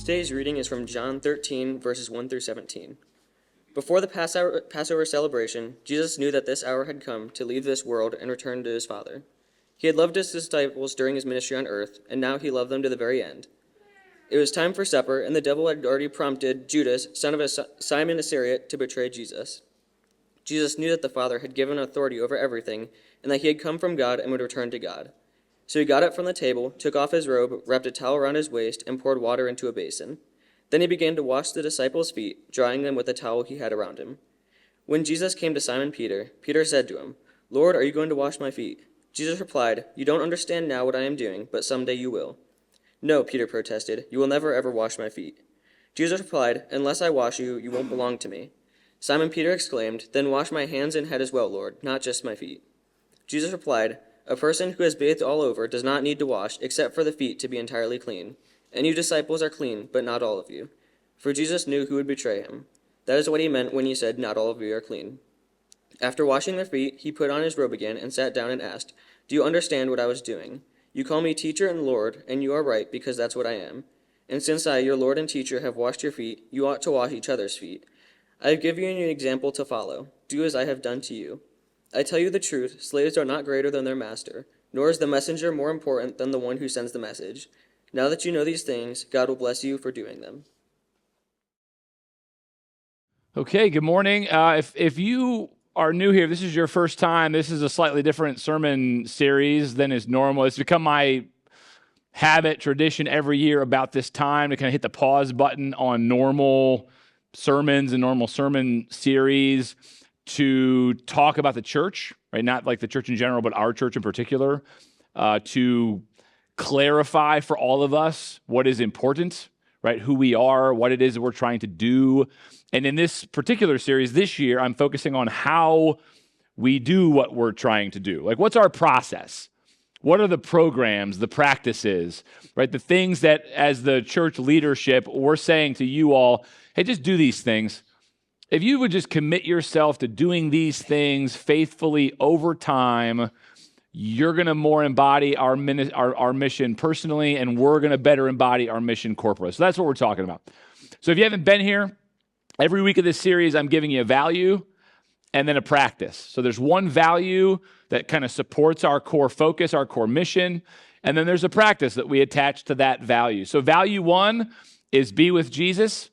Today's reading is from John 13, verses 1 through 17. Before the Passover celebration, Jesus knew that this hour had come to leave this world and return to his Father. He had loved his disciples during his ministry on earth, and now he loved them to the very end. It was time for supper, and the devil had already prompted Judas, son of Simon Iscariot, to betray Jesus. Jesus knew that the Father had given authority over everything, and that he had come from God and would return to God. So he got up from the table, took off his robe, wrapped a towel around his waist, and poured water into a basin. Then he began to wash the disciples' feet, drying them with the towel he had around him. When Jesus came to Simon Peter, Peter said to him, "Lord, are you going to wash my feet?" Jesus replied, "You don't understand now what I am doing, but someday you will." "No," Peter protested, "you will never ever wash my feet." Jesus replied, "Unless I wash you, you won't belong to me." Simon Peter exclaimed, "Then wash my hands and head as well, Lord, not just my feet." Jesus replied, "A person who has bathed all over does not need to wash except for the feet to be entirely clean. And you disciples are clean, but not all of you." For Jesus knew who would betray him. That is what he meant when he said, "Not all of you are clean." After washing their feet, he put on his robe again and sat down and asked, "Do you understand what I was doing? You call me teacher and Lord, and you are right, because that's what I am. And since I, your Lord and teacher, have washed your feet, you ought to wash each other's feet. I have given you an example to follow. Do as I have done to you. I tell you the truth, slaves are not greater than their master, nor is the messenger more important than the one who sends the message. Now that you know these things, God will bless you for doing them." Okay, good morning. If you are new here, this is your first time, this is a slightly different sermon series than is normal. It's become my habit, tradition every year about this time to kind of hit the pause button on normal sermons and normal sermon series to talk about the church, right? Not like the church in general, but our church in particular, to clarify for all of us what is important, right? Who we are, what it is that we're trying to do. And in this particular series this year, I'm focusing on how we do what we're trying to do. Like, what's our process? What are the programs, the practices, right? The things that as the church leadership, we're saying to you all, hey, just do these things. If you would just commit yourself to doing these things faithfully over time, you're going to more embody our mission personally, and we're going to better embody our mission corporately. So that's what we're talking about. So if you haven't been here, every week of this series, I'm giving you a value and then a practice. So there's one value that kind of supports our core focus, our core mission, and then there's a practice that we attach to that value. So value one is be with Jesus,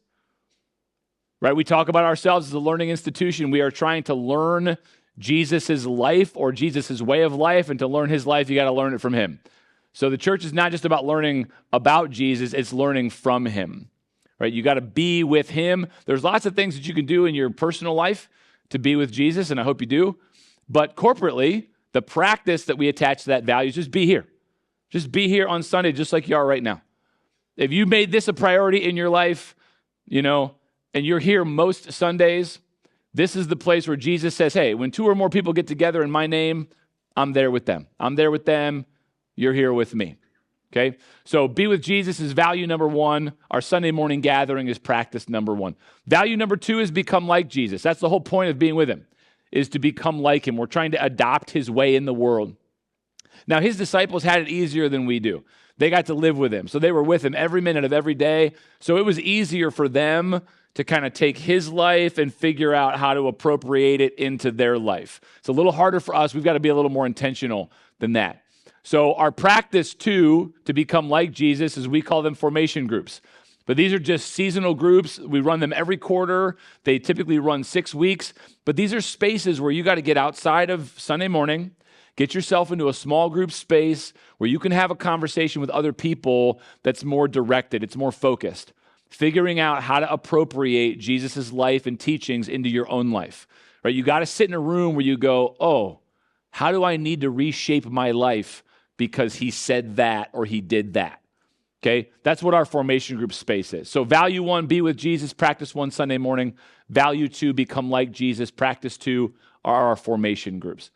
right? We talk about ourselves as a learning institution. We are trying to learn Jesus' life or Jesus' way of life, and to learn his life, you got to learn it from him. So the church is not just about learning about Jesus, it's learning from him, right? You got to be with him. There's lots of things that you can do in your personal life to be with Jesus, and I hope you do. But corporately, the practice that we attach to that value is just be here. Just be here on Sunday, just like you are right now. If you made this a priority in your life, and you're here most Sundays, this is the place where Jesus says, hey, when two or more people get together in my name, I'm there with them. I'm there with them. You're here with me. Okay? So be with Jesus is value number one. Our Sunday morning gathering is practice number one. Value number two is become like Jesus. That's the whole point of being with him, is to become like him. We're trying to adopt his way in the world. Now, his disciples had it easier than we do. They got to live with him. So they were with him every minute of every day. So it was easier for them to kind of take his life and figure out how to appropriate it into their life. It's a little harder for us. We've got to be a little more intentional than that. So our practice, too, to become like Jesus is we call them formation groups. But these are just seasonal groups. We run them every quarter. They typically run 6 weeks. But these are spaces where you got to get outside of Sunday morning, get yourself into a small group space where you can have a conversation with other people that's more directed, it's more focused. Figuring out how to appropriate Jesus' life and teachings into your own life, right? You got to sit in a room where you go, oh, how do I need to reshape my life because he said that or he did that? Okay, that's what our formation group space is. So value one, be with Jesus, practice one Sunday morning. Value two, become like Jesus, practice two are our formation groups.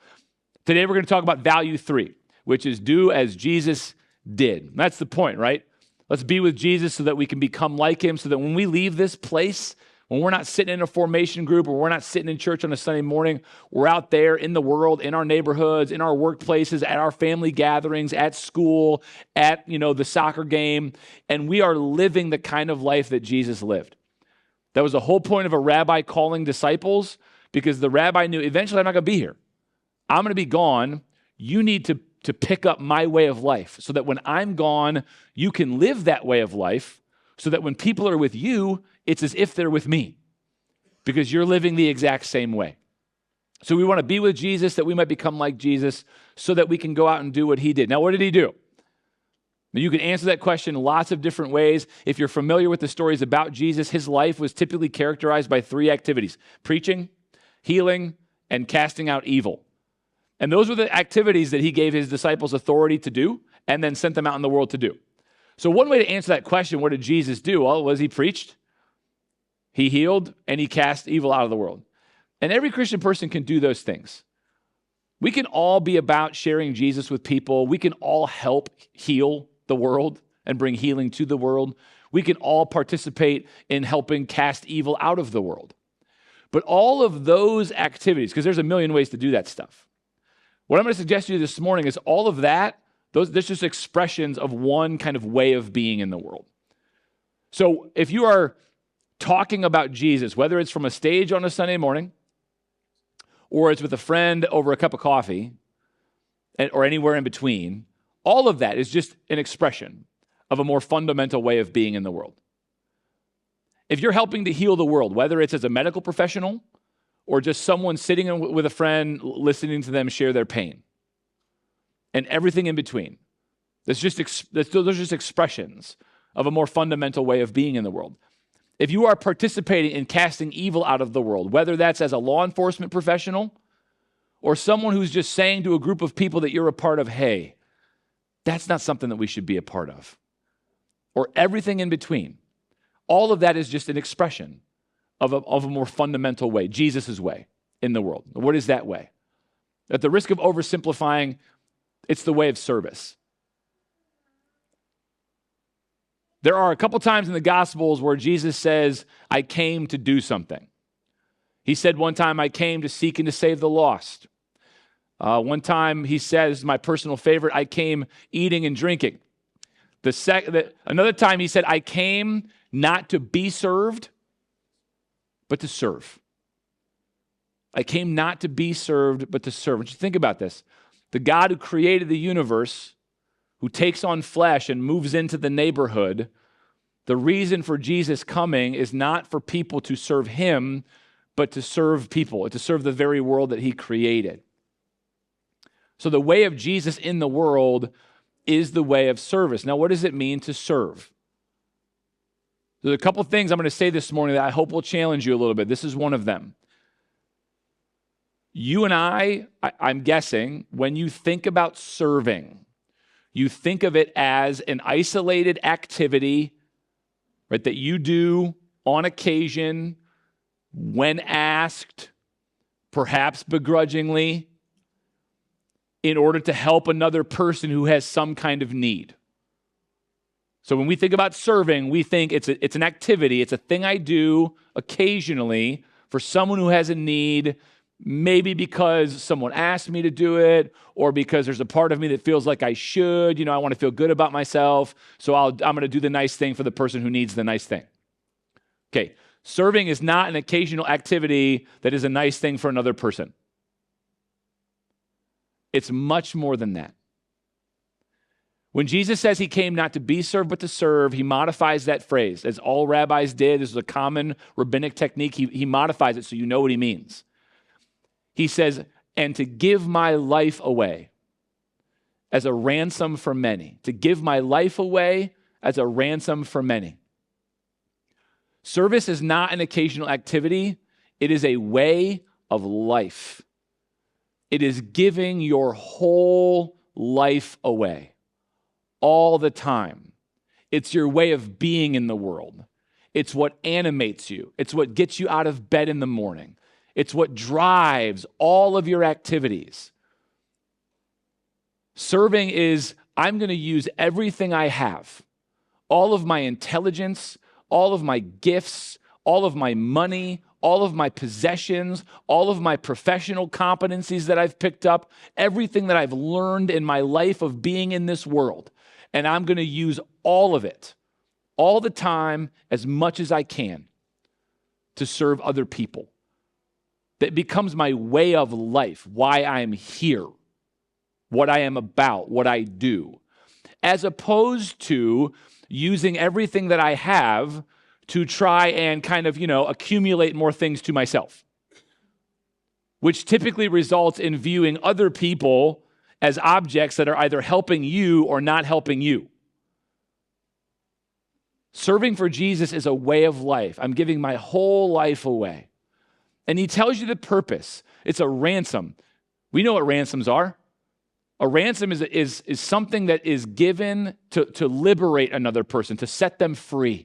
Today we're going to talk about value three, which is do as Jesus did. That's the point, right? Let's be with Jesus so that we can become like him, so that when we leave this place, When we're not sitting in a formation group or we're not sitting in church on a Sunday morning, we're out there in the world, in our neighborhoods, in our workplaces, at our family gatherings, at school, at, the soccer game, and we are living the kind of life that Jesus lived. That was the whole point of a rabbi calling disciples, because the rabbi knew eventually I'm not going to be here. I'm going to be gone. You need to pick up my way of life so that when I'm gone, you can live that way of life, so that when people are with you, it's as if they're with me, because you're living the exact same way. So we want to be with Jesus that we might become like Jesus, so that we can go out and do what he did. Now, what did he do? Now, you can answer that question lots of different ways. If you're familiar with the stories about Jesus, his life was typically characterized by 3 activities: preaching, healing, and casting out evil. And those were the activities that he gave his disciples authority to do and then sent them out in the world to do. So one way to answer that question, what did Jesus do? Well, was he preached, he healed, and he cast evil out of the world. And every Christian person can do those things. We can all be about sharing Jesus with people. We can all help heal the world and bring healing to the world. We can all participate in helping cast evil out of the world. But all of those activities, because there's a million ways to do that stuff. What I'm going to suggest to you this morning is all of that, there's just expressions of one kind of way of being in the world. So if you are talking about Jesus, whether it's from a stage on a Sunday morning, or it's with a friend over a cup of coffee, or anywhere in between, all of that is just an expression of a more fundamental way of being in the world. If you're helping to heal the world, whether it's as a medical professional or just someone sitting with a friend, listening to them share their pain, and everything in between, those are just expressions of a more fundamental way of being in the world. If you are participating in casting evil out of the world, whether that's as a law enforcement professional or someone who's just saying to a group of people that you're a part of, hey, that's not something that we should be a part of, or everything in between, all of that is just an expression of a more fundamental way, Jesus' way in the world. What is that way? At the risk of oversimplifying, it's the way of service. There are a couple times in the Gospels where Jesus says, I came to do something. He said one time, I came to seek and to save the lost. One time he says, my personal favorite, I came eating and drinking. Another time he said, I came not to be served, but to serve. I came not to be served, but to serve. But you think about this. The God who created the universe, who takes on flesh and moves into the neighborhood, the reason for Jesus coming is not for people to serve him, but to serve people, to serve the very world that he created. So the way of Jesus in the world is the way of service. Now, what does it mean to serve? There's a couple things I'm going to say this morning that I hope will challenge you a little bit. This is one of them. You and I'm guessing, when you think about serving, you think of it as an isolated activity, right, that you do on occasion, when asked, perhaps begrudgingly, in order to help another person who has some kind of need. So when we think about serving, we think it's an activity, it's a thing I do occasionally for someone who has a need, maybe because someone asked me to do it, or because there's a part of me that feels like I should. I want to feel good about myself, so I'm going to do the nice thing for the person who needs the nice thing. Okay, serving is not an occasional activity that is a nice thing for another person. It's much more than that. When Jesus says he came not to be served, but to serve, he modifies that phrase, as all rabbis did. This is a common rabbinic technique. He modifies it so you know what he means. He says, and to give my life away as a ransom for many. To give my life away as a ransom for many. Service is not an occasional activity. It is a way of life. It is giving your whole life away all the time. It's your way of being in the world. It's what animates you. It's what gets you out of bed in the morning. It's what drives all of your activities. Serving is, I'm going to use everything I have, all of my intelligence, all of my gifts, all of my money, all of my possessions, all of my professional competencies that I've picked up, everything that I've learned in my life of being in this world. And I'm going to use all of it, all the time, as much as I can to serve other people. That becomes my way of life, why I'm here, what I am about, what I do, as opposed to using everything that I have to try and kind of, accumulate more things to myself, which typically results in viewing other people as objects that are either helping you or not helping you. Serving for Jesus is a way of life. I'm giving my whole life away. And he tells you the purpose. It's a ransom. We know what ransoms are. A ransom is something that is given to liberate another person, to set them free.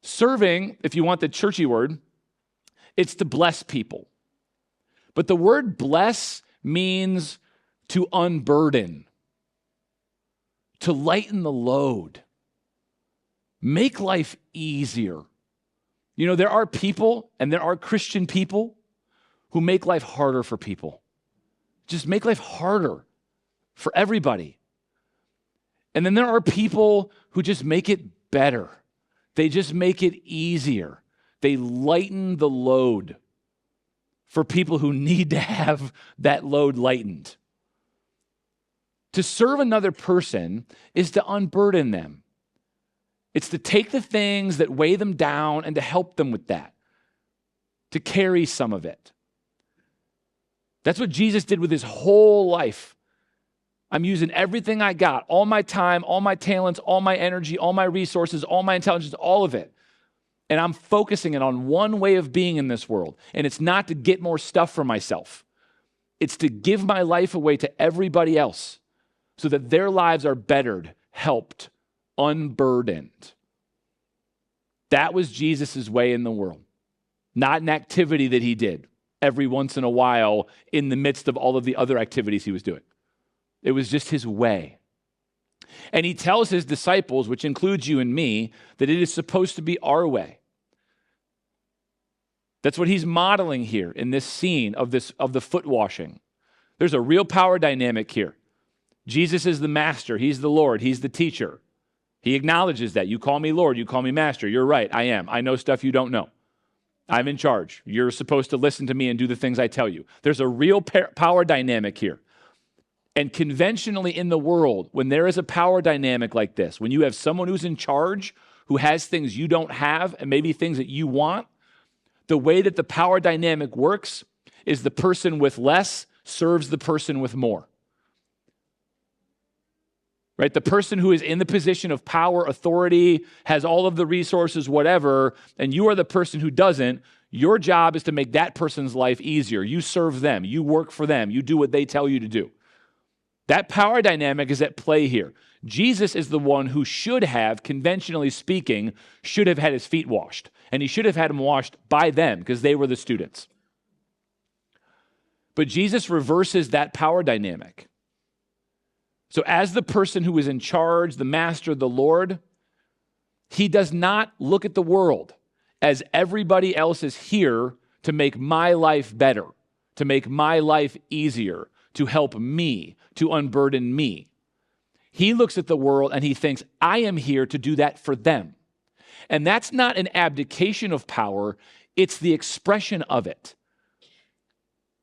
Serving, if you want the churchy word, it's to bless people. But the word bless means to unburden, to lighten the load, make life easier. There are people, and there are Christian people, who make life harder for people. Just make life harder for everybody. And then there are people who just make it better. They just make it easier. They lighten the load for people who need to have that load lightened. To serve another person is to unburden them. It's to take the things that weigh them down and to help them with that, to carry some of it. That's what Jesus did with his whole life. I'm using everything I got, all my time, all my talents, all my energy, all my resources, all my intelligence, all of it. And I'm focusing it on one way of being in this world. And it's not to get more stuff for myself. It's to give my life away to everybody else so that their lives are bettered, helped, unburdened. That was Jesus' way in the world, not an activity that he did every once in a while in the midst of all of the other activities he was doing. It was just his way. And he tells his disciples, which includes you and me, that it is supposed to be our way. That's what he's modeling here in this scene of the foot washing. There's a real power dynamic here. Jesus is the master. He's the Lord. He's the teacher. He acknowledges that. You call me Lord. You call me master. You're right. I am. I know stuff you don't know. I'm in charge. You're supposed to listen to me and do the things I tell you. There's a real power dynamic here. And conventionally in the world, when there is a power dynamic like this, when you have someone who's in charge, who has things you don't have, and maybe things that you want, the way that the power dynamic works is the person with less serves the person with more. Right? The person who is in the position of power, authority, has all of the resources, whatever, and you are the person who doesn't, your job is to make that person's life easier. You serve them. You work for them. You do what they tell you to do. That power dynamic is at play here. Jesus is the one who should have, conventionally speaking, should have had his feet washed. And he should have had them washed by them because they were the students. But Jesus reverses that power dynamic. So as the person who is in charge, the master, the Lord, he does not look at the world as everybody else is here to make my life better, to make my life easier, to help me, to unburden me. He looks at the world and he thinks, I am here to do that for them. And that's not an abdication of power, it's the expression of it.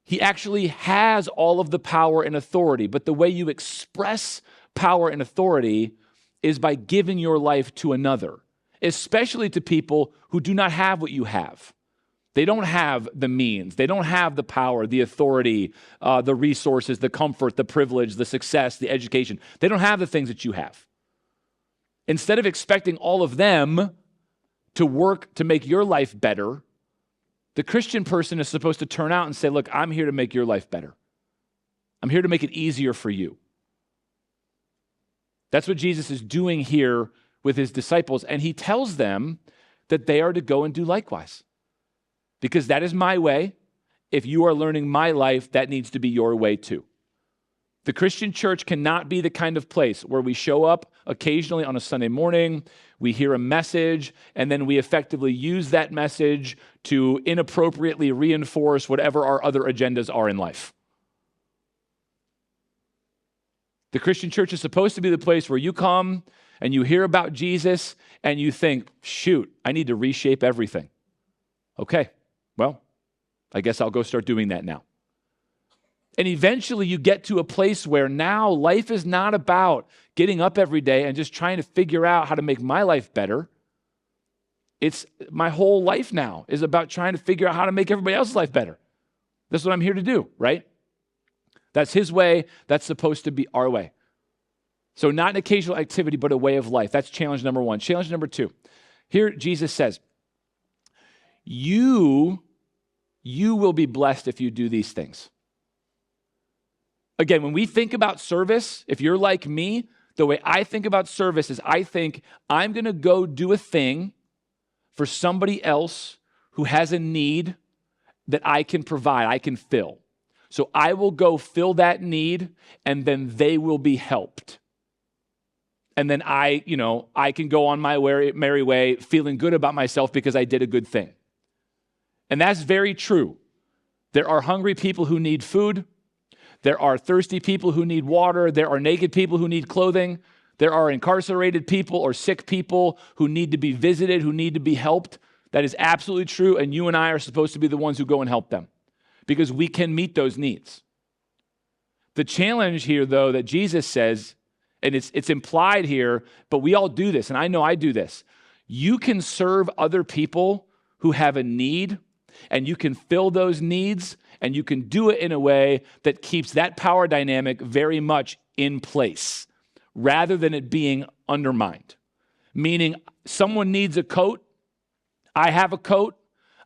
He actually has all of the power and authority, but the way you express power and authority is by giving your life to another, especially to people who do not have what you have. They don't have the means. They don't have the power, the authority, the resources, the comfort, the privilege, the success, the education. They don't have the things that you have. Instead of expecting all of them to work to make your life better, the Christian person is supposed to turn out and say, look, I'm here to make your life better. I'm here to make it easier for you. That's what Jesus is doing here with his disciples. And he tells them that they are to go and do likewise. Because that is my way. If you are learning my life, that needs to be your way too. The Christian church cannot be the kind of place where we show up occasionally on a Sunday morning, we hear a message, and then we effectively use that message to inappropriately reinforce whatever our other agendas are in life. The Christian church is supposed to be the place where you come and you hear about Jesus and you think, shoot, I need to reshape everything. Okay, well, I guess I'll go start doing that now. And eventually you get to a place where now life is not about getting up every day and just trying to figure out how to make my life better. It's my whole life now is about trying to figure out how to make everybody else's life better. That's what I'm here to do, right? That's his way. That's supposed to be our way. So not an occasional activity, but a way of life. That's challenge number one. Challenge number two. Here Jesus says, you will be blessed if you do these things. Again, when we think about service, if you're like me, the way I think about service is I think I'm going to go do a thing for somebody else who has a need that I can provide, I can fill. So I will go fill that need, and then they will be helped. And then I can go on my merry way feeling good about myself because I did a good thing. And that's very true. There are hungry people who need food. There are thirsty people who need water. There are naked people who need clothing. There are incarcerated people or sick people who need to be visited, who need to be helped. That is absolutely true, and you and I are supposed to be the ones who go and help them because we can meet those needs. The challenge here, though, that Jesus says, and it's implied here, but we all do this, and I know I do this. You can serve other people who have a need, and you can fill those needs, and you can do it in a way that keeps that power dynamic very much in place, rather than it being undermined. Meaning, someone needs a coat, I have a coat,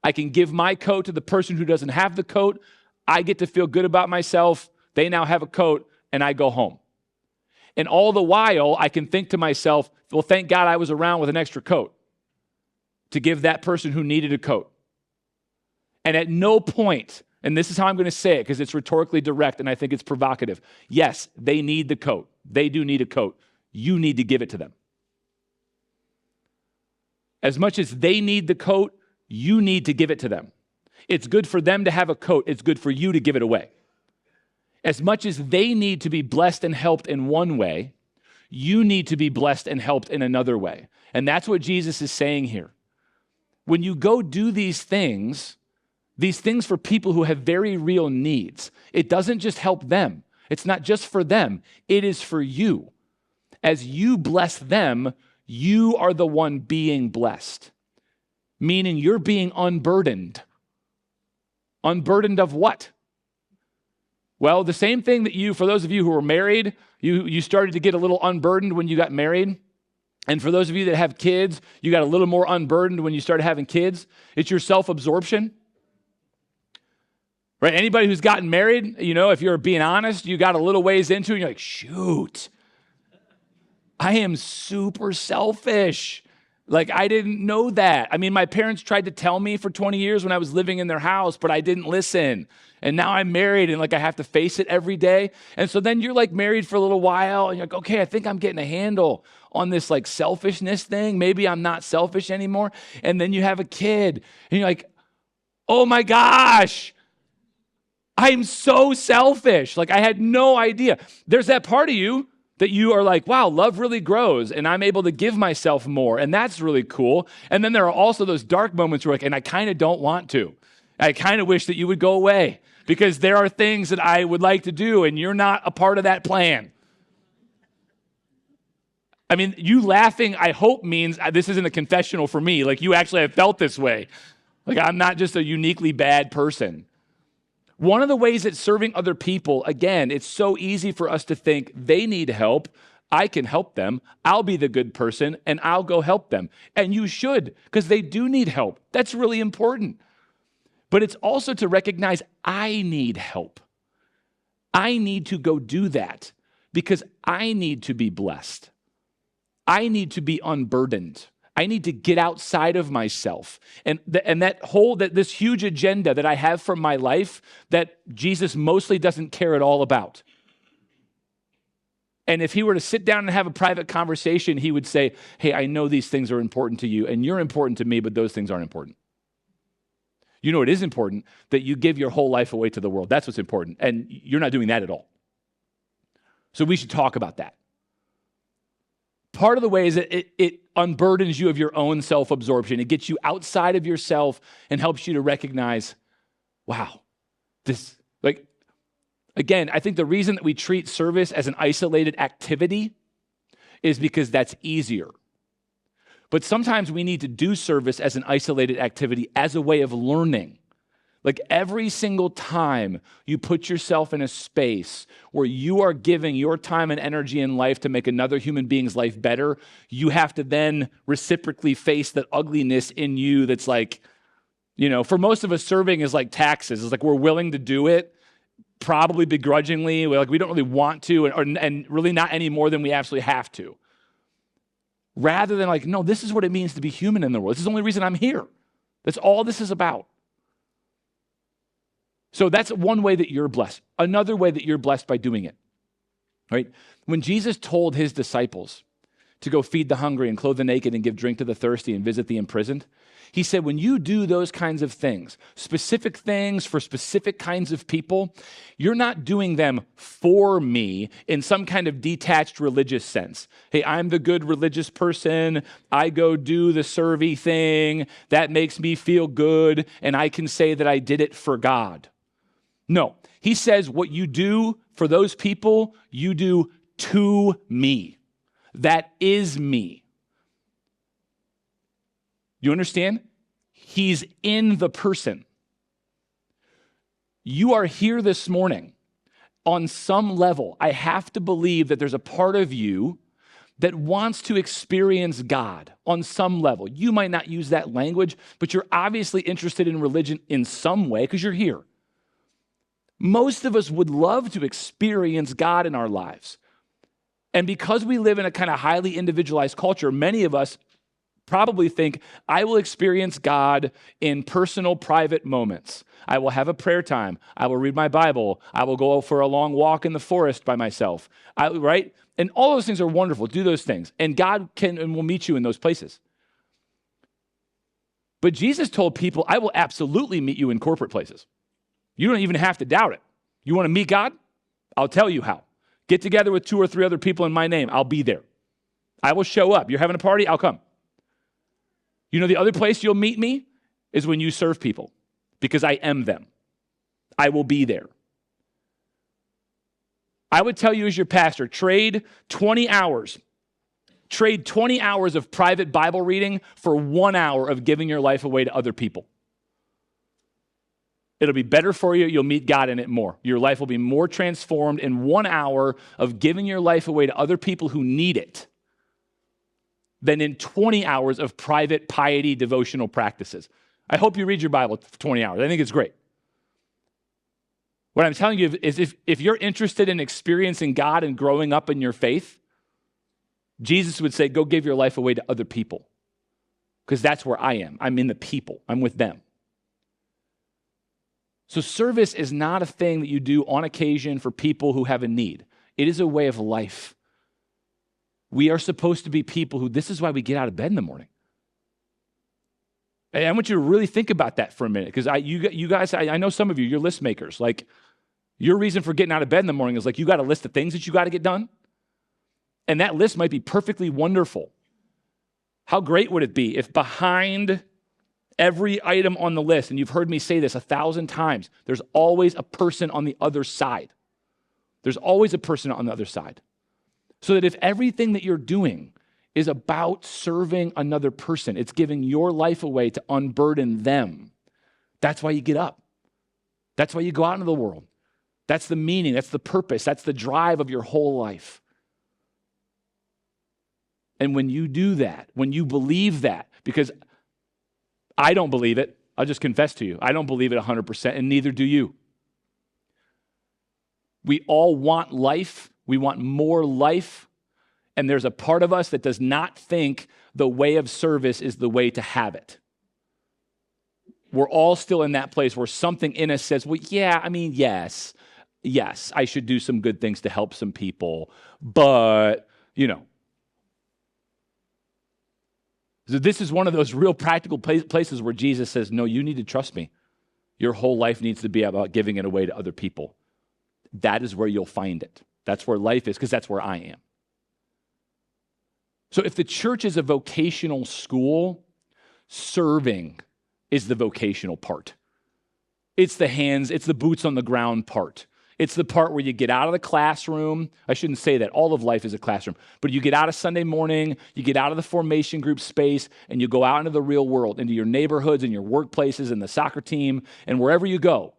I can give my coat to the person who doesn't have the coat, I get to feel good about myself, they now have a coat, and I go home. And all the while, I can think to myself, well, thank God I was around with an extra coat to give that person who needed a coat. And at no point, and this is how I'm going to say it because it's rhetorically direct and I think it's provocative. Yes, they need the coat. They do need a coat. You need to give it to them. As much as they need the coat, you need to give it to them. It's good for them to have a coat. It's good for you to give it away. As much as they need to be blessed and helped in one way, you need to be blessed and helped in another way. And that's what Jesus is saying here. When you go do these things for people who have very real needs, it doesn't just help them. It's not just for them. It is for you. As you bless them, you are the one being blessed. Meaning you're being unburdened. Unburdened of what? Well, the same thing that for those of you who are married, you started to get a little unburdened when you got married. And for those of you that have kids, you got a little more unburdened when you started having kids. It's your self-absorption. Right? Anybody who's gotten married, if you're being honest, you got a little ways into it, and you're like, shoot, I am super selfish. Like, I didn't know that. I mean, my parents tried to tell me for 20 years when I was living in their house, but I didn't listen. And now I'm married and I have to face it every day. And so then you're married for a little while and you're like, okay, I think I'm getting a handle on this selfishness thing. Maybe I'm not selfish anymore. And then you have a kid and you're like, oh my gosh, I'm so selfish. I had no idea. There's that part of you that you are like, wow, love really grows and I'm able to give myself more. And that's really cool. And then there are also those dark moments where and I kind of don't want to. I kind of wish that you would go away because there are things that I would like to do and you're not a part of that plan. I mean, you laughing, I hope means this isn't a confessional for me. You actually have felt this way. I'm not just a uniquely bad person. One of the ways that serving other people, again, it's so easy for us to think they need help. I can help them. I'll be the good person and I'll go help them. And you should, because they do need help. That's really important. But it's also to recognize I need help. I need to go do that because I need to be blessed. I need to be unburdened. I need to get outside of myself. And this huge agenda that I have for my life that Jesus mostly doesn't care at all about. And if he were to sit down and have a private conversation, he would say, hey, I know these things are important to you, and you're important to me, but those things aren't important. You know it is important that you give your whole life away to the world. That's what's important. And you're not doing that at all. So we should talk about that. Part of the way is that it unburdens you of your own self-absorption. It gets you outside of yourself and helps you to recognize, wow, again, I think the reason that we treat service as an isolated activity is because that's easier. But sometimes we need to do service as an isolated activity as a way of learning. Like every single time you put yourself in a space where you are giving your time and energy in life to make another human being's life better, you have to then reciprocally face that ugliness in you that's like, for most of us, serving is like taxes. It's like we're willing to do it, probably begrudgingly. We don't really want to, and really not any more than we absolutely have to. Rather than no, this is what it means to be human in the world. This is the only reason I'm here. That's all this is about. So that's one way that you're blessed. Another way that you're blessed by doing it, right? When Jesus told his disciples to go feed the hungry and clothe the naked and give drink to the thirsty and visit the imprisoned, he said, when you do those kinds of things, specific things for specific kinds of people, you're not doing them for me in some kind of detached religious sense. Hey, I'm the good religious person. I go do the servy thing. That makes me feel good, and I can say that I did it for God. No, he says what you do for those people, you do to me. That is me. You understand? He's in the person. You are here this morning. On some level, I have to believe that there's a part of you that wants to experience God on some level. You might not use that language, but you're obviously interested in religion in some way because you're here. Most of us would love to experience God in our lives. And because we live in a kind of highly individualized culture, many of us probably think, I will experience God in personal, private moments. I will have a prayer time. I will read my Bible. I will go for a long walk in the forest by myself. Right? And all those things are wonderful. Do those things. And God can and will meet you in those places. But Jesus told people, I will absolutely meet you in corporate places. You don't even have to doubt it. You want to meet God? I'll tell you how. Get together with 2 or 3 other people in my name. I'll be there. I will show up. You're having a party? I'll come. The other place you'll meet me is when you serve people, because I am them. I will be there. I would tell you as your pastor, trade 20 hours of private Bible reading for 1 hour of giving your life away to other people. It'll be better for you. You'll meet God in it more. Your life will be more transformed in 1 hour of giving your life away to other people who need it than in 20 hours of private piety devotional practices. I hope you read your Bible for 20 hours. I think it's great. What I'm telling you is if you're interested in experiencing God and growing up in your faith, Jesus would say, go give your life away to other people, because that's where I am. I'm in the people. I'm with them. So service is not a thing that you do on occasion for people who have a need. It is a way of life. We are supposed to be people who, this is why we get out of bed in the morning. And I want you to really think about that for a minute, because you guys, I know some of you, you're list makers. Like, your reason for getting out of bed in the morning is like, you got a list of things that you got to get done. And that list might be perfectly wonderful. How great would it be if behind every item on the list, and you've heard me say this 1,000 times, there's always a person on the other side. There's always a person on the other side. So that if everything that you're doing is about serving another person, it's giving your life away to unburden them, that's why you get up. That's why you go out into the world. That's the meaning, that's the purpose, that's the drive of your whole life. And when you do that, when you believe that, because I don't believe it, I'll just confess to you, I don't believe it 100%, and neither do you. We all want life. We want more life. And there's a part of us that does not think the way of service is the way to have it. We're all still in that place where something in us says, well, yeah, I mean, yes, yes, I should do some good things to help some people, but, So this is one of those real practical places where Jesus says, no, you need to trust me. Your whole life needs to be about giving it away to other people. That is where you'll find it. That's where life is, because that's where I am. So if the church is a vocational school, serving is the vocational part. It's the hands, it's the boots on the ground part. It's the part where you get out of the classroom. I shouldn't say that. All of life is a classroom. But you get out of Sunday morning, you get out of the formation group space, and you go out into the real world, into your neighborhoods and your workplaces and the soccer team and wherever you go.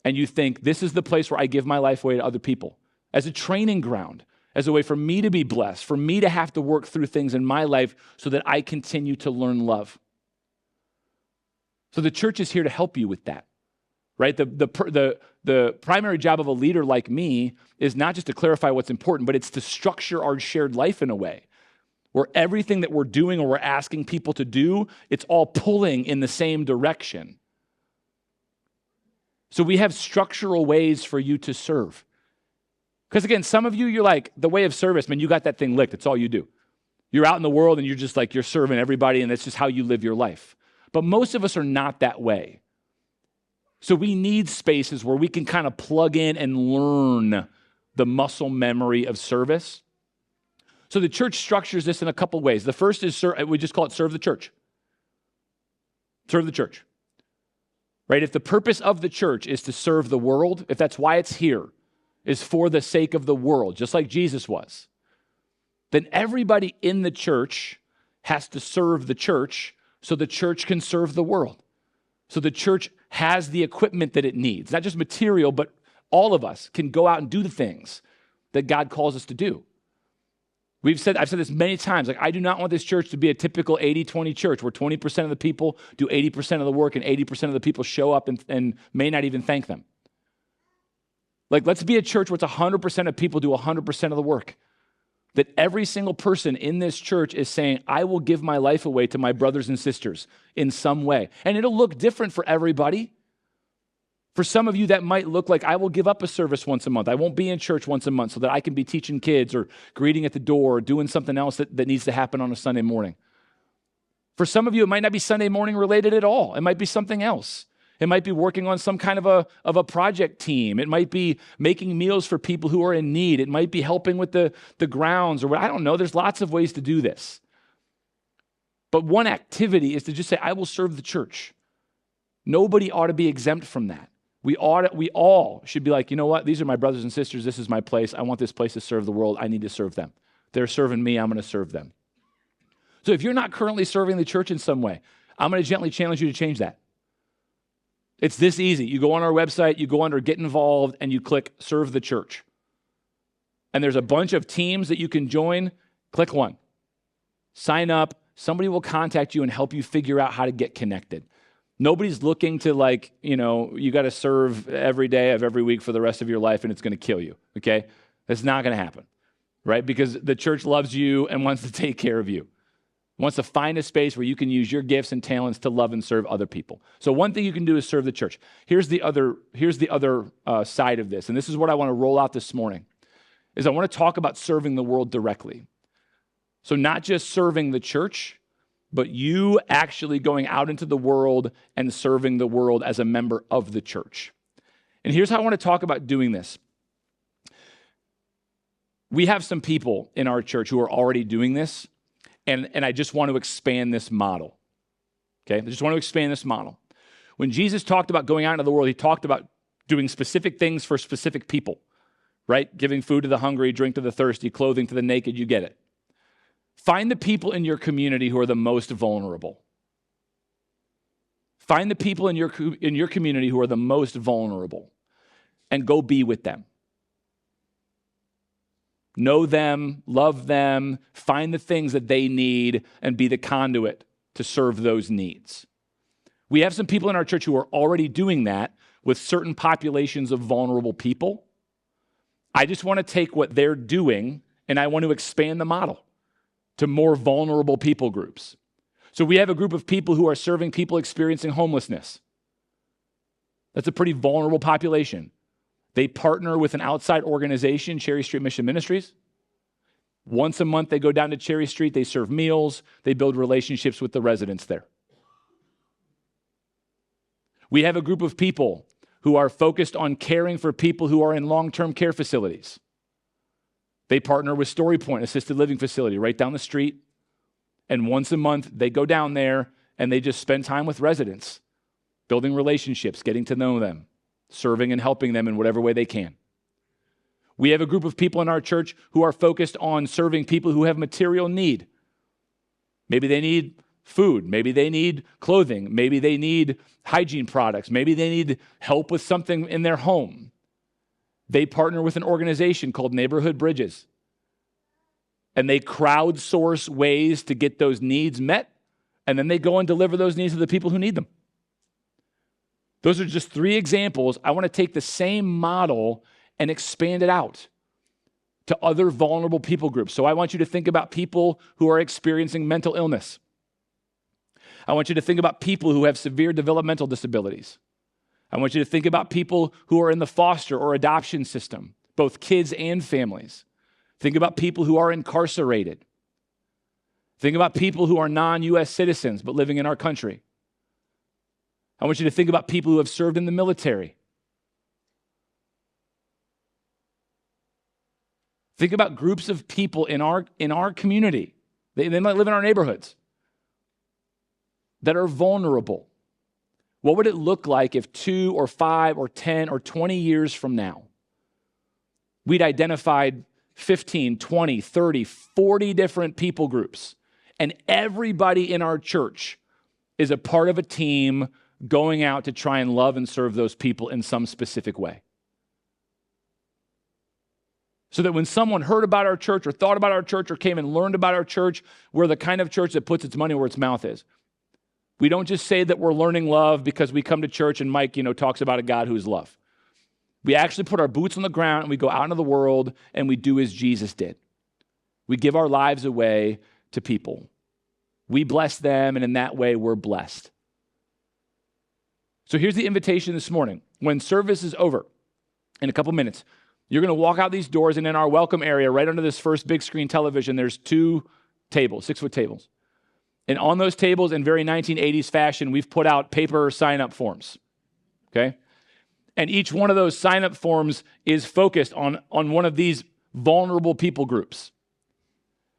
And you think, this is the place where I give my life away to other people as a training ground, as a way for me to be blessed, for me to have to work through things in my life so that I continue to learn love. So the church is here to help you with that. Right? The primary job of a leader like me is not just to clarify what's important, but it's to structure our shared life in a way where everything that we're doing or we're asking people to do, it's all pulling in the same direction. So we have structural ways for you to serve. Because again, some of you, you're like, the way of service, man, you got that thing licked. It's all you do. You're out in the world and you're just like, you're serving everybody and that's just how you live your life. But most of us are not that way. So we need spaces where we can kind of plug in and learn the muscle memory of service. So the church structures this in a couple ways. The first is, we just call it serve the church. Serve the church. Right? If the purpose of the church is to serve the world, if that's why it's here, is for the sake of the world, just like Jesus was, then everybody in the church has to serve the church so the church can serve the world. So the church has the equipment that it needs, not just material, but all of us can go out and do the things that God calls us to do. I've said this many times, like I do not want this church to be a typical 80-20 church where 20% of the people do 80% of the work and 80% of the people show up and may not even thank them. Like let's be a church where it's 100% of people do 100% of the work. That every single person in this church is saying, I will give my life away to my brothers and sisters in some way. And it'll look different for everybody. For some of you, that might look like I will give up a service once a month. I won't be in church once a month so that I can be teaching kids or greeting at the door or doing something else that needs to happen on a Sunday morning. For some of you, it might not be Sunday morning related at all. It might be something else. It might be working on some kind of a project team. It might be making meals for people who are in need. It might be helping with the grounds or I don't know. There's lots of ways to do this. But one activity is to just say, I will serve the church. Nobody ought to be exempt from that. We all should be like, you know what? These are my brothers and sisters. This is my place. I want this place to serve the world. I need to serve them. They're serving me. I'm going to serve them. So if you're not currently serving the church in some way, I'm going to gently challenge you to change that. It's this easy. You go on our website, you go under Get Involved, and you click Serve the Church. And there's a bunch of teams that you can join. Click one. Sign up. Somebody will contact you and help you figure out how to get connected. Nobody's looking to you got to serve every day of every week for the rest of your life and it's going to kill you, okay? That's not going to happen, right? Because the church loves you and wants to take care of you. Wants to find a space where you can use your gifts and talents to love and serve other people. So one thing you can do is serve the church. Here's the other side of this, and this is what I want to roll out this morning, is I want to talk about serving the world directly. So not just serving the church, but you actually going out into the world and serving the world as a member of the church. And here's how I want to talk about doing this. We have some people in our church who are already doing this, and I just want to expand this model, okay? I just want to expand this model. When Jesus talked about going out into the world, he talked about doing specific things for specific people, right? Giving food to the hungry, drink to the thirsty, clothing to the naked, you get it. Find the people in your community who are the most vulnerable. Find the people in your community who are the most vulnerable and go be with them. Know them, love them, find the things that they need, and be the conduit to serve those needs. We have some people in our church who are already doing that with certain populations of vulnerable people. I just want to take what they're doing, and I want to expand the model to more vulnerable people groups. So we have a group of people who are serving people experiencing homelessness. That's a pretty vulnerable population. They partner with an outside organization, Cherry Street Mission Ministries. Once a month, they go down to Cherry Street, they serve meals, they build relationships with the residents there. We have a group of people who are focused on caring for people who are in long-term care facilities. They partner with Story Point Assisted Living Facility right down the street, and once a month, they go down there and they just spend time with residents, building relationships, getting to know them, serving and helping them in whatever way they can. We have a group of people in our church who are focused on serving people who have material need. Maybe they need food, maybe they need clothing, maybe they need hygiene products, maybe they need help with something in their home. They partner with an organization called Neighborhood Bridges, and they crowdsource ways to get those needs met, and then they go and deliver those needs to the people who need them. Those are just 3 examples. I want to take the same model and expand it out to other vulnerable people groups. So I want you to think about people who are experiencing mental illness. I want you to think about people who have severe developmental disabilities. I want you to think about people who are in the foster or adoption system, both kids and families. Think about people who are incarcerated. Think about people who are non-U.S. citizens but living in our country. I want you to think about people who have served in the military. Think about groups of people in our community. They might live in our neighborhoods that are vulnerable. What would it look like if 2 or 5 or 10 or 20 years from now, we'd identified 15, 20, 30, 40 different people groups, and everybody in our church is a part of a team going out to try and love and serve those people in some specific way? So that when someone heard about our church or thought about our church or came and learned about our church, we're the kind of church that puts its money where its mouth is. We don't just say that we're learning love because we come to church and Mike, talks about a God who's love. We actually put our boots on the ground and we go out into the world and we do as Jesus did. We give our lives away to people. We bless them, and in that way, we're blessed. So here's the invitation this morning. When service is over, in a couple minutes, you're going to walk out these doors, and in our welcome area, right under this first big screen television, there's 2 tables, 6-foot tables. And on those tables, in very 1980s fashion, we've put out paper sign-up forms, okay? And each one of those sign-up forms is focused on one of these vulnerable people groups.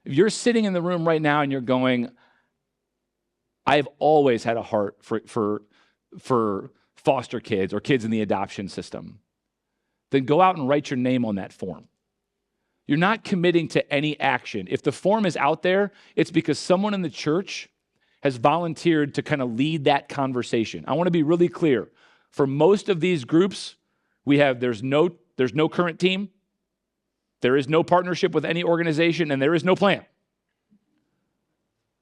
If you're sitting in the room right now and you're going, I've always had a heart for foster kids or kids in the adoption system, then go out and write your name on that form. You're not committing to any action. If the form is out there, it's because someone in the church has volunteered to kind of lead that conversation. I want to be really clear. For most of these groups, there's no current team, there is no partnership with any organization, and there is no plan.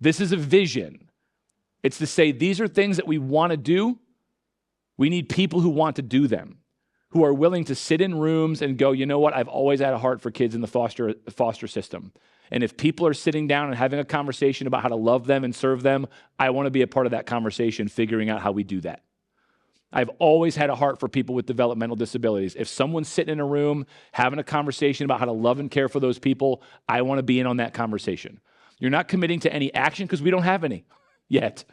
This is a vision. It's to say these are things that we want to do. We need people who want to do them, who are willing to sit in rooms and go, you know what, I've always had a heart for kids in the foster system. And if people are sitting down and having a conversation about how to love them and serve them, I want to be a part of that conversation, figuring out how we do that. I've always had a heart for people with developmental disabilities. If someone's sitting in a room having a conversation about how to love and care for those people, I want to be in on that conversation. You're not committing to any action because we don't have any yet.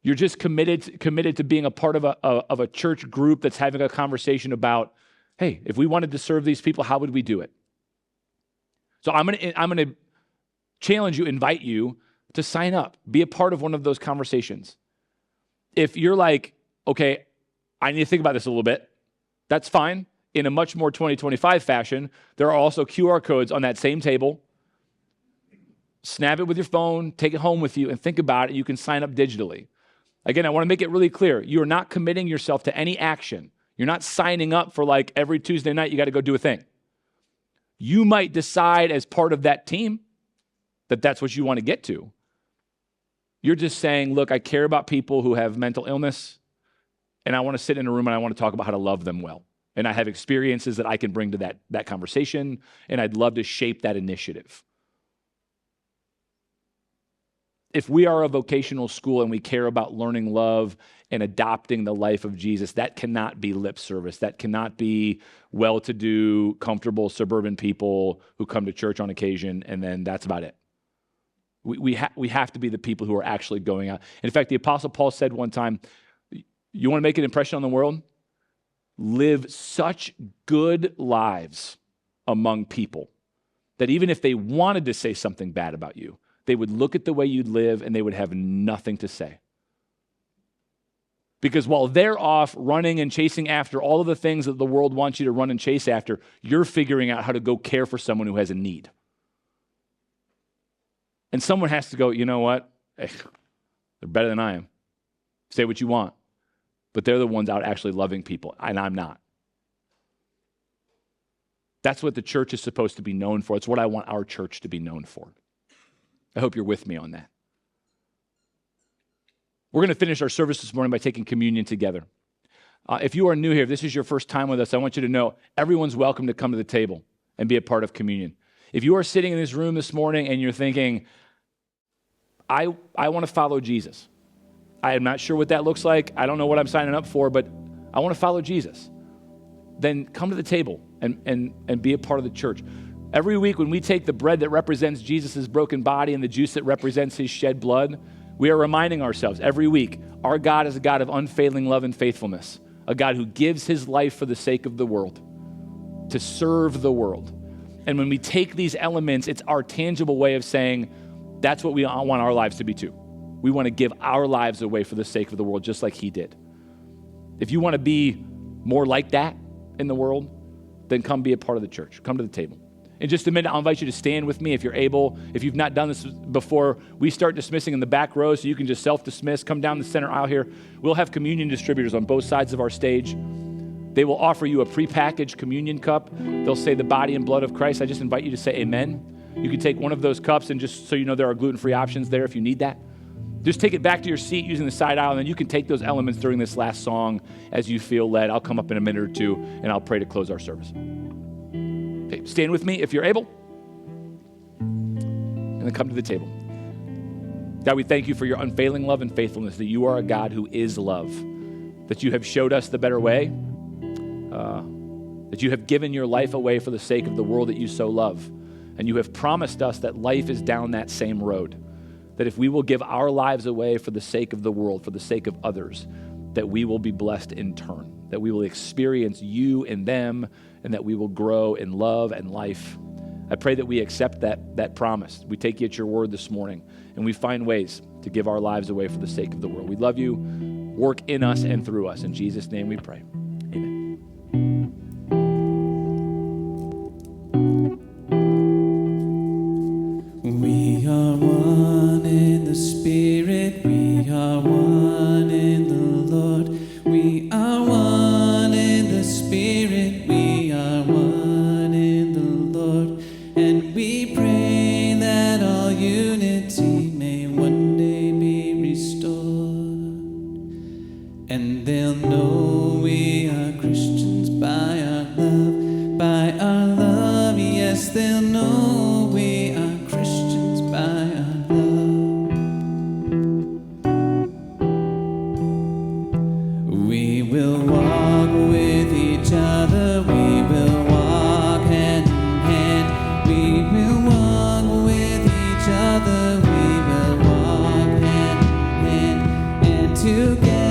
You're just committed to being a part of a church group that's having a conversation about, hey, if we wanted to serve these people, how would we do it? So I'm gonna challenge you, invite you to sign up, be a part of one of those conversations. If you're like, okay, I need to think about this a little bit, that's fine. In a much more 2025 fashion, there are also QR codes on that same table. Snap it with your phone, take it home with you, and think about it. You can sign up digitally. Again, I want to make it really clear. You are not committing yourself to any action. You're not signing up for like every Tuesday night, you got to go do a thing. You might decide as part of that team that that's what you want to get to. You're just saying, look, I care about people who have mental illness, and I want to sit in a room and I want to talk about how to love them well. And I have experiences that I can bring to that conversation, and I'd love to shape that initiative. If we are a vocational school and we care about learning love and adopting the life of Jesus. That cannot be lip service. That cannot be well-to-do, comfortable suburban people who come to church on occasion, and then that's about it. We have to be the people who are actually going out. In fact, the Apostle Paul said one time, you want to make an impression on the world? Live such good lives among people that even if they wanted to say something bad about you, they would look at the way you live and they would have nothing to say. Because while they're off running and chasing after all of the things that the world wants you to run and chase after, you're figuring out how to go care for someone who has a need. And someone has to go, you know what? Hey, they're better than I am. Say what you want. But they're the ones out actually loving people, and I'm not. That's what the church is supposed to be known for. It's what I want our church to be known for. I hope you're with me on that. We're going to finish our service this morning by taking communion together. If you are new here, if this is your first time with us, I want you to know everyone's welcome to come to the table and be a part of communion. If you are sitting in this room this morning and you're thinking, I want to follow Jesus. I am not sure what that looks like. I don't know what I'm signing up for, but I want to follow Jesus. Then come to the table and be a part of the church. Every week when we take the bread that represents Jesus' broken body and the juice that represents his shed blood, we are reminding ourselves every week, our God is a God of unfailing love and faithfulness, a God who gives his life for the sake of the world, to serve the world. And when we take these elements, it's our tangible way of saying, that's what we want our lives to be too. We want to give our lives away for the sake of the world, just like he did. If you want to be more like that in the world, then come be a part of the church. Come to the table. In just a minute, I'll invite you to stand with me if you're able. If you've not done this before, we start dismissing in the back row, so you can just self-dismiss. Come down the center aisle here. We'll have communion distributors on both sides of our stage. They will offer you a prepackaged communion cup. They'll say the body and blood of Christ. I just invite you to say amen. You can take one of those cups, and just so you know, there are gluten-free options there if you need that. Just take it back to your seat using the side aisle, and then you can take those elements during this last song as you feel led. I'll come up in a minute or two, and I'll pray to close our service. Okay, stand with me if you're able, and then come to the table. God, we thank you for your unfailing love and faithfulness, that you are a God who is love, that you have showed us the better way, that you have given your life away for the sake of the world that you so love, and you have promised us that life is down that same road, that if we will give our lives away for the sake of the world, for the sake of others, that we will be blessed in turn, that we will experience you in them, and that we will grow in love and life. I pray that we accept that promise. We take you at your word this morning, and we find ways to give our lives away for the sake of the world. We love you. Work in us and through us. In Jesus' name we pray. Amen. We are one in the Spirit, we are one in the Lord. We are one in the Spirit, we are one in the Lord. And we pray that all unity may one day be restored. And they'll know we are Christians by our love, yes, they'll know we are Christians by our love. We will walk with each other, we will walk hand in hand. We will walk with each other, we will walk hand in hand, and together